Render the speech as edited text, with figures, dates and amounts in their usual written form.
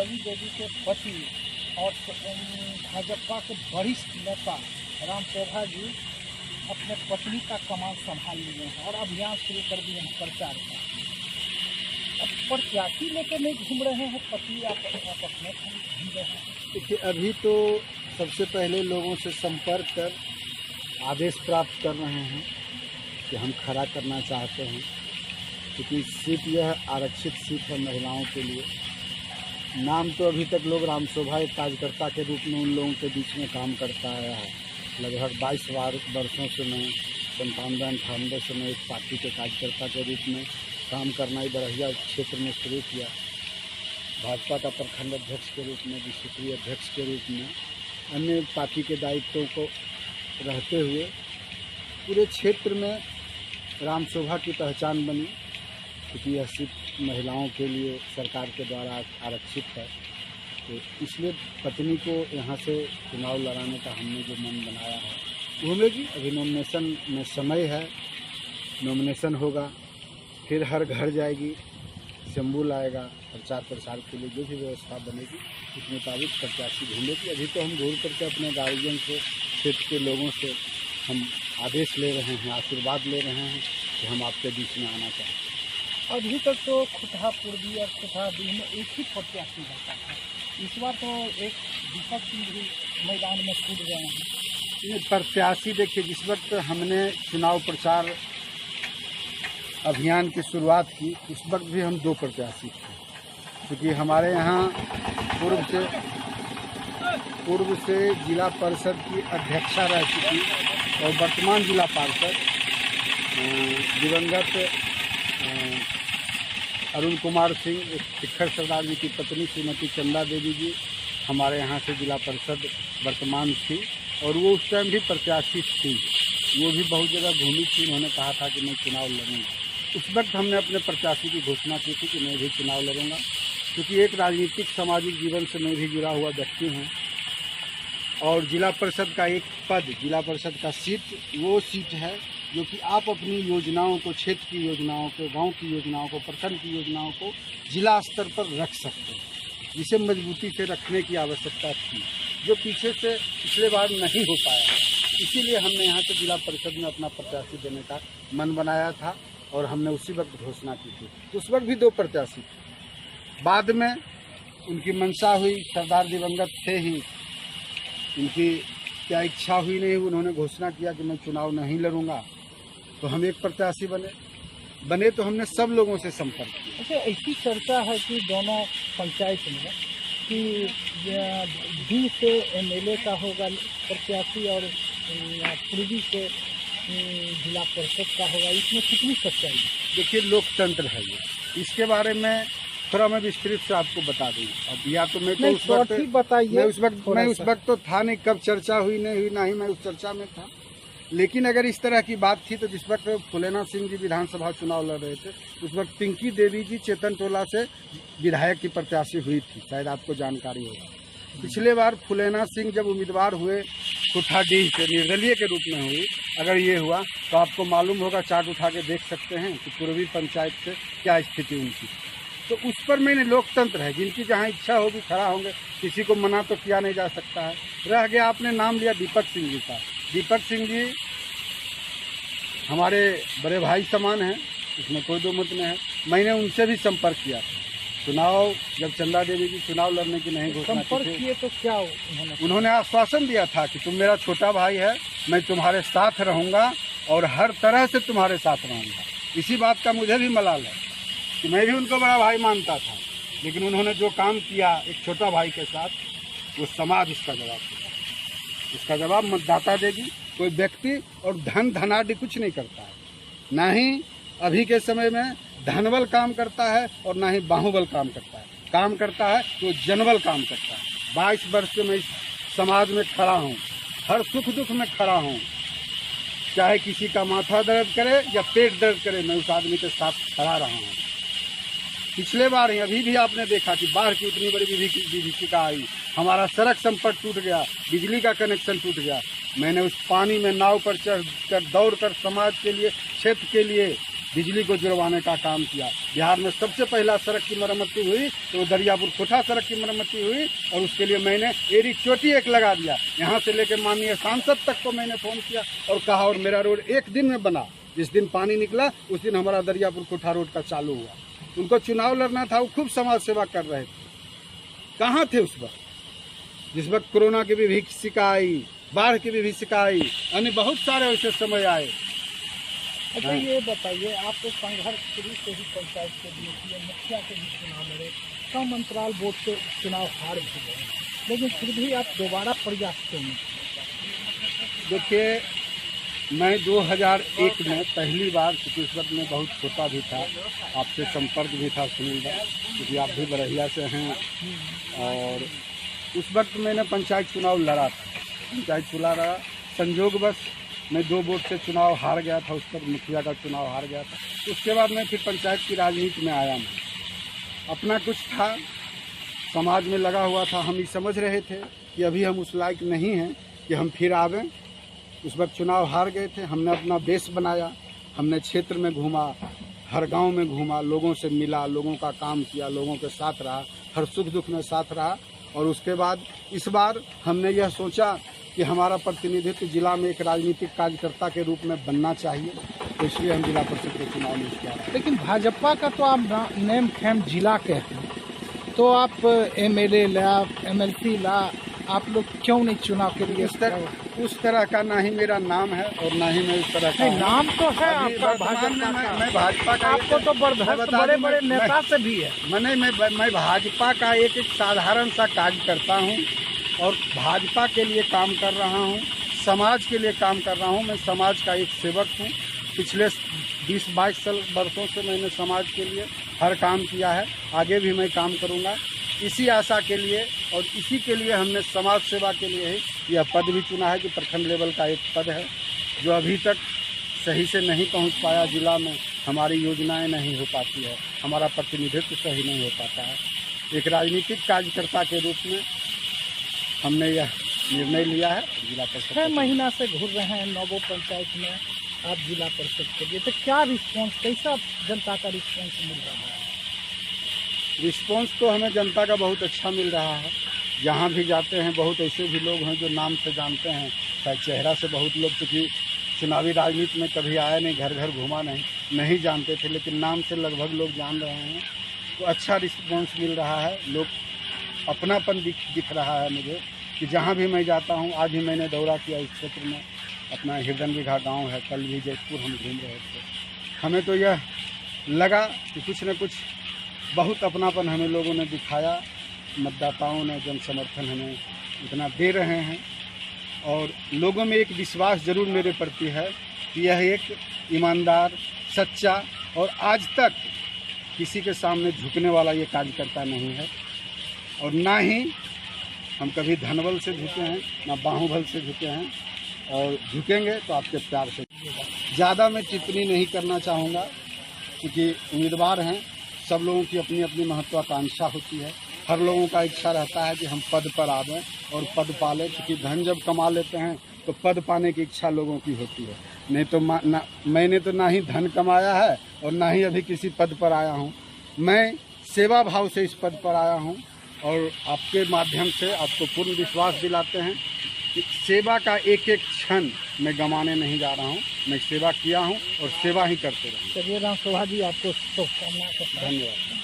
चंद्रावली देवी के पति और भाजपा के वरिष्ठ नेता रामशोभा जी अपने पत्नी का कमान संभाल लिए हैं और अभियान शुरू कर दिए हैं प्रचार का। अब प्रत्याशी लेकर नहीं घूम रहे हैं, पति आप अपने घूम रहे हैं। देखिए, अभी तो सबसे पहले लोगों से संपर्क कर आदेश प्राप्त कर रहे हैं कि हम खड़ा करना चाहते हैं, क्योंकि सीट यह आरक्षित सीट है महिलाओं के लिए। नाम तो अभी तक लोग रामशोभा एक कार्यकर्ता के रूप में उन लोगों के बीच में काम करता आया है। लगभग 22 वर्षों से मैं 97-98 से मैं एक पार्टी के कार्यकर्ता के रूप में काम करना ही बरहिया क्षेत्र में शुरू किया। भाजपा का प्रखंड अध्यक्ष के रूप में, क्षेत्रीय अध्यक्ष के रूप में, अन्य पार्टी के दायित्वों को रहते हुए पूरे क्षेत्र में रामशोभा की पहचान बनी, क्योंकि यह सीट महिलाओं के लिए सरकार के द्वारा आरक्षित है। तो इसलिए पत्नी को यहाँ से चुनाव लड़ाने का हमने जो मन बनाया है घूमेगी। अभी नॉमिनेशन में समय है, नॉमिनेशन होगा, फिर हर घर जाएगी, शंभू लाएगा, प्रचार प्रसार के लिए जो भी व्यवस्था बनेगी उस मुताबिक प्रत्याशी घूमेगी। अभी तो हम घूर करके अपने गार्जियन से, क्षेत्र के लोगों से हम आदेश ले रहे हैं, आशीर्वाद ले रहे हैं कि हम आपके बीच में आना चाहते हैं। अभी तक तो खुटहा पूर्वी और खुटहा बीच में एक ही प्रत्याशी रहता है। इस बार तो एक दीपक सिंह भी मैदान में कूद गए हैं। ये प्रत्याशी देखिए, जिस वक्त हमने चुनाव प्रचार अभियान की शुरुआत की उस वक्त भी हम 2 प्रत्याशी थे, क्योंकि हमारे यहाँ पूर्व से जिला परिषद की अध्यक्षा रह चुकी और वर्तमान जिला पार्षद दिवंगत अरुण कुमार सिंह, शिखर सरदार जी की पत्नी श्रीमती चंदा देवी जी हमारे यहाँ से जिला परिषद वर्तमान थी और वो उस टाइम भी प्रत्याशी थी। वो भी बहुत जगह घूमी थी, उन्होंने कहा था कि मैं चुनाव लड़ूंगा। उस वक्त हमने अपने प्रत्याशी की घोषणा की थी कि मैं भी चुनाव लड़ूंगा, क्योंकि एक राजनीतिक सामाजिक जीवन से मैं भी जुड़ा हुआ व्यक्ति हूँ और जिला परिषद का एक पद, जिला परिषद का सीट वो सीट है जो कि आप अपनी योजनाओं को, क्षेत्र की योजनाओं को, गांव की योजनाओं को, प्रखंड की योजनाओं को जिला स्तर पर रख सकते हैं, जिसे मजबूती से रखने की आवश्यकता थी, जो पीछे से पिछले बार नहीं हो पाया। इसीलिए हमने यहाँ से जिला परिषद में अपना प्रत्याशी देने का मन बनाया था और हमने उसी वक्त घोषणा की थी। उस वक्त भी 2 प्रत्याशी थे। बाद में उनकी मंशा हुई, सरदार दिवंगत थे ही, उनकी क्या इच्छा हुई नहीं, उन्होंने घोषणा किया कि मैं चुनाव नहीं लड़ूंगा, तो हम एक प्रत्याशी बने तो हमने सब लोगों से संपर्क किया। अच्छा, ऐसी चर्चा है कि दोनों पंचायत में कि डी से MLA का होगा प्रत्याशी और पूर्वी से जिला परिषद का होगा, इसमें कितनी सच्चाई है? देखिए, लोकतंत्र है ये, इसके बारे में थोड़ा मैं विस्तृत से आपको बता दूँ। अब या तो मैं तो उस वक्त तो था नहीं, कब चर्चा हुई नहीं हुई, ना ही मैं उस चर्चा में था। लेकिन अगर इस तरह की बात थी तो जिस वक्त फुलेना सिंह जी विधानसभा चुनाव लड़ रहे थे उस वक्त पिंकी देवी जी चेतन टोला से विधायक की प्रत्याशी हुई थी, शायद आपको जानकारी होगा। पिछले बार फुलेना सिंह जब उम्मीदवार हुए कुठाडीह से निर्दलीय के रूप में हुई, अगर ये हुआ तो आपको मालूम होगा, चार्ट उठा के देख सकते हैं कि पूर्वी पंचायत से क्या स्थिति उनकी। तो उस पर मैंने लोकतंत्र है, जिनकी जहाँ इच्छा होगी खड़ा होंगे, किसी को मना तो किया नहीं जा सकता है। रह गया, आपने नाम लिया दीपक सिंह जी का। दीपक सिंह जी हमारे बड़े भाई समान हैं, इसमें कोई दो मत नहीं है। मैंने उनसे भी संपर्क किया था। चुनाव जब चंदा देवी जी चुनाव लड़ने की नहीं घोषणा की तो क्या उन्होंने आश्वासन दिया था कि तुम मेरा छोटा भाई है, मैं तुम्हारे साथ रहूंगा और हर तरह से तुम्हारे साथ रहूंगा। इसी बात का मुझे भी मलाल है कि मैं भी उनको बड़ा भाई मानता था, लेकिन उन्होंने जो काम किया एक छोटा भाई के साथ, वो समाज उसका जवाब देगा। इसका जवाब मतदाता देगी। कोई व्यक्ति और धनाढ़ कुछ नहीं करता है, ना ही अभी के समय में धनबल काम करता है और ना ही बाहुबल काम करता है। काम करता है तो जनबल काम करता है। 22 वर्ष से मैं इस समाज में खड़ा हूँ, हर सुख दुख में खड़ा हूँ। चाहे किसी का माथा दर्द करे या पेट दर्द करे, मैं उस आदमी के साथ खड़ा रहा हूँ। पिछले बार ही अभी भी आपने देखा कि बाढ़ की इतनी बड़ी विभीषिका आई, हमारा सड़क संपर्क टूट गया, बिजली का कनेक्शन टूट गया। मैंने उस पानी में नाव पर चढ़कर दौड़कर समाज के लिए, क्षेत्र के लिए बिजली को जुड़वाने का काम किया। बिहार में सबसे पहला सड़क की मरम्मत हुई तो दरियापुर कोठा सड़क की मरम्मती हुई और उसके लिए मैंने एरी चोटी एक लगा दिया। यहाँ से लेकर माननीय सांसद तक को मैंने फ़ोन किया और कहा, और मेरा रोड एक दिन में बना। जिस दिन पानी निकला उस दिन हमारा दरियापुर कोठा रोड का चालू हुआ। उनको चुनाव लड़ना था, वो खूब समाज सेवा कर रहे थे। कहाँ थे उस वक्त, जिस वक्त कोरोना की भी भीषिका आई, बाढ़ की भी भीषिका आई, अन्य बहुत सारे ऐसे समय आए। अच्छा ये बताइए, आप तो संघर्ष शुरू से ही पंचायत के लिए किए, मुखिया के भी चुनाव लड़े, कम अंतराल वोट से चुनाव हार भी गए, लेकिन फिर भी आप दोबारा प्रयास क्यों नहीं? देखिए, मैं 2001 में पहली बार, क्योंकि उस वक्त मैं बहुत छोटा भी था, आपसे संपर्क भी था सुनील भाई, क्योंकि आप भी बरहिया से हैं, और उस वक्त मैंने पंचायत चुनाव लड़ा था। पंचायत चुनाव लड़ा, संजोगवश मैं 2 वोट से चुनाव हार गया था, उस पर मुखिया का चुनाव हार गया था। उसके बाद मैं फिर पंचायत की राजनीति में आया। मैं अपना कुछ था, समाज में लगा हुआ था। हम ये समझ रहे थे कि अभी हम उस लायक नहीं हैं कि हम फिर आवें। उस वक्त चुनाव हार गए थे। हमने अपना बेस बनाया, हमने क्षेत्र में घूमा, हर गांव में घूमा, लोगों से मिला, लोगों का काम किया, लोगों के साथ रहा, हर सुख दुख में साथ रहा। और उसके बाद इस बार हमने यह सोचा कि हमारा प्रतिनिधित्व जिला में एक राजनीतिक कार्यकर्ता के रूप में बनना चाहिए, तो इसलिए हम जिला परिषद के चुनाव में किया। लेकिन भाजपा का तो आप नेम फेम जिला के हैं, तो आप MLA ला, MLC ला, आप लोग क्यों नहीं चुनाव के लिए? उस तरह का ना ही मेरा नाम है और ना ही मैं उस तरह का नाम तो है आपका भाजपा का। मैं भाजपा का, आपको तो बड़े बड़े नेता से भी है। मैं भाजपा का एक साधारण सा कार्यकर्ता हूँ और भाजपा के लिए काम कर रहा हूँ, समाज के लिए काम कर रहा हूँ। मैं समाज का एक सेवक हूँ। पिछले 20-22 वर्षों से मैंने समाज के लिए हर काम किया है, आगे भी मैं काम करूँगा। इसी आशा के लिए और इसी के लिए हमने समाज सेवा के लिए ही यह पद भी चुना है, कि प्रखंड लेवल का एक पद है जो अभी तक सही से नहीं पहुंच पाया। जिला में हमारी योजनाएं नहीं हो पाती है, हमारा प्रतिनिधित्व सही नहीं हो पाता है। एक राजनीतिक कार्यकर्ता के रूप में हमने यह निर्णय लिया है। जिला परिषद 6 महीना से घूर रहे हैं नौबो पंचायत में आप जिला परिषद के लिए, तो क्या रिस्पॉन्स, कैसा जनता का रिस्पॉन्स मिल रहा है? रिस्पॉन्स तो हमें जनता का बहुत अच्छा मिल रहा है। जहाँ भी जाते हैं बहुत ऐसे भी लोग हैं जो नाम से जानते हैं, चाहे चेहरा से बहुत लोग, क्योंकि चुनावी राजनीति में कभी आया नहीं, घर घर घुमा नहीं जानते थे, लेकिन नाम से लगभग लोग जान रहे हैं। तो अच्छा रिस्पॉन्स मिल रहा है, लोग अपनापन दिख रहा है मुझे, कि जहाँ भी मैं जाता हूँ। आज ही मैंने दौरा किया इस क्षेत्र में, अपना हिरदन बिघा गाँव है, कल भी जयपुर हम घूम रहे थे। हमें तो यह लगा कि कुछ न कुछ बहुत अपनापन हमें लोगों ने दिखाया, मतदाताओं ने जन समर्थन हमें इतना दे रहे हैं, और लोगों में एक विश्वास जरूर मेरे प्रति है कि यह एक ईमानदार, सच्चा और आज तक किसी के सामने झुकने वाला ये कार्यकर्ता नहीं है। और ना ही हम कभी धनबल से झुके हैं, ना बाहुबल से झुके हैं, और झुकेंगे तो आपके प्यार से। ज़्यादा मैं टिप्पणी नहीं करना चाहूँगा, क्योंकि उम्मीदवार हैं, सब लोगों की अपनी अपनी महत्वाकांक्षा होती है। हर लोगों का इच्छा रहता है कि हम पद पर आवें और पद पालें, क्योंकि धन जब कमा लेते हैं तो पद पाने की इच्छा लोगों की होती है। नहीं तो मैंने तो ना ही धन कमाया है और ना ही अभी किसी पद पर आया हूँ। मैं सेवा भाव से इस पद पर आया हूँ, और आपके माध्यम से आपको पूर्ण विश्वास दिलाते हैं कि सेवा का एक एक क्षण मैं गंवाने नहीं जा रहा हूँ। मैं सेवा किया हूँ और सेवा ही करते रहूँ। चलिए राम शोभा जी, आपको शुभकामनाएं। धन्यवाद।